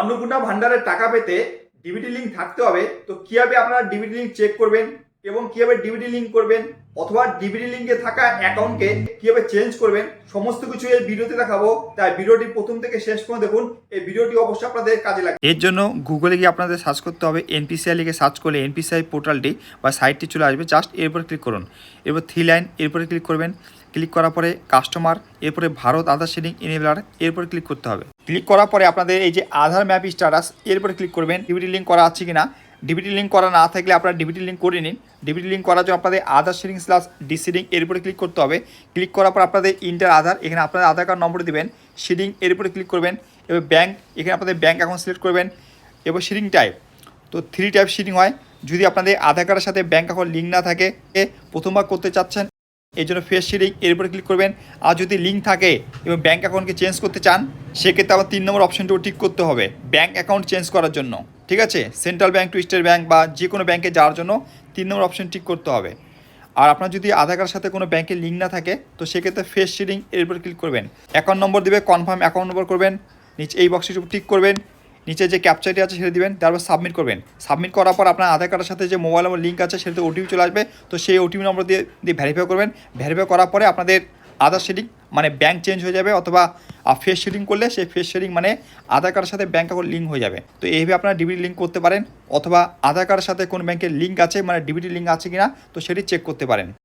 অন্নপূর্ণা ভান্ডারের টাকা পেতে ডিবিটি লিঙ্ক থাকতে হবে। তো কিভাবে আপনারা ডিবিটি লিঙ্ক চেক করবেন এবং কিভাবে ডিবিটি লিঙ্ক করবেন অথবা ডিবিটি লিঙ্কে থাকা অ্যাকাউন্টকে কিভাবে চেঞ্জ করবেন সমস্ত কিছু এই ভিডিওতে দেখাবো। তাই ভিডিওটি প্রথম থেকে শেষ পর্যন্ত দেখুন। এই ভিডিওটি অবশ্যই আপনাদের কাজে লাগবে। এর জন্য গুগলে গিয়ে আপনাদের সার্চ করতে হবে এনপিসিআই লিখে সার্চ করলে এনপিসিআই পোর্টালটি বা সাইটটি চলে আসবে। জাস্ট এরপর ক্লিক করুন, এরপর 3 লাইন এরপরে ক্লিক করবেন। ক্লিক করার পরে কাস্টমার, এরপরে ভারত আধার শেডিং এনেবলার এরপরে ক্লিক করতে হবে। ক্লিক করার পরে আপনাদের এই যে আধার ম্যাপ স্ট্যাটাস এরপরে ক্লিক করবেন। ডিবিটি লিঙ্ক করা আছে কিনা, ডিবিটি লিঙ্ক করা না থাকলে আপনারা ডিবিটি লিঙ্ক করে নিন। ডিবিটি লিঙ্ক করার জন্য আপনাদের আধার শেডিং স্ল্যাশ ডিসিডিং এরপরে ক্লিক করতে হবে। ক্লিক করার পর আপনাদের ইন্টার আধার, এখানে আপনাদের আধার কার্ড নম্বর দিবেন। শেডিং এরপরে ক্লিক করবেন। এবার ব্যাঙ্ক, এখানে আপনাদের ব্যাঙ্ক অ্যাকাউন্ট সিলেক্ট করবেন। এবার শেডিং টাইপ, তো 3 টাইপ শেডিং হয়। যদি আপনাদের আধার কার্ডের সাথে ব্যাঙ্ক অ্যাকাউন্ট লিঙ্ক না থাকে, প্রথমবার করতে চাচ্ছেন এই জন্য ফেস শেডিং এরপরে ক্লিক করবেন। আর যদি লিঙ্ক থাকে এবং ব্যাঙ্ক অ্যাকাউন্টকে চেঞ্জ করতে চান সেক্ষেত্রে আবার 3 নম্বর অপশনটাও ঠিক করতে হবে ব্যাঙ্ক অ্যাকাউন্ট চেঞ্জ করার জন্য। ঠিক আছে, central bank two state bank বা যে কোনো ব্যাঙ্কে যাওয়ার জন্য 3 নম্বর অপশন ঠিক করতে হবে। আর আপনার যদি আধার কার্ডের সাথে কোনো ব্যাঙ্কের লিঙ্ক না থাকে তো সেক্ষেত্রে ফেস শেডিং এরপর ক্লিক করবেন। অ্যাকাউন্ট নম্বর দেবে, কনফার্ম অ্যাকাউন্ট নম্বর করবেন। নিচে এই বক্সটি ঠিক করবেন, নিচে যে ক্যাপচারটি আছে সেটা দিবেন, তারপর সাবমিট করবেন। সাবমিট করার পর আপনার আধার কার্ডের সাথে যে মোবাইল নম্বর লিঙ্ক আছে সেটাতে ওটিপি চলে আসবে। তো সেই ওটিপি নম্বর দিয়ে ভেরিফাই করবেন। ভেরিফাই করার পরে আপনাদের আধার শেডিং মানে ব্যাঙ্ক চেঞ্জ হয়ে যাবে, অথবা ফেস শেডিং করলে সেই ফেস শেডিং মানে আধার কার্ডের সাথে ব্যাঙ্ক অ্যাকাউন্ট লিঙ্ক হয়ে যাবে। তো এইভাবে আপনারা ডিবিটি লিঙ্ক করতে পারেন, অথবা আধার কার্ডের সাথে কোন ব্যাঙ্কের লিঙ্ক আছে মানে ডিবিটি লিঙ্ক আছে কিনা তো সেটি চেক করতে পারেন।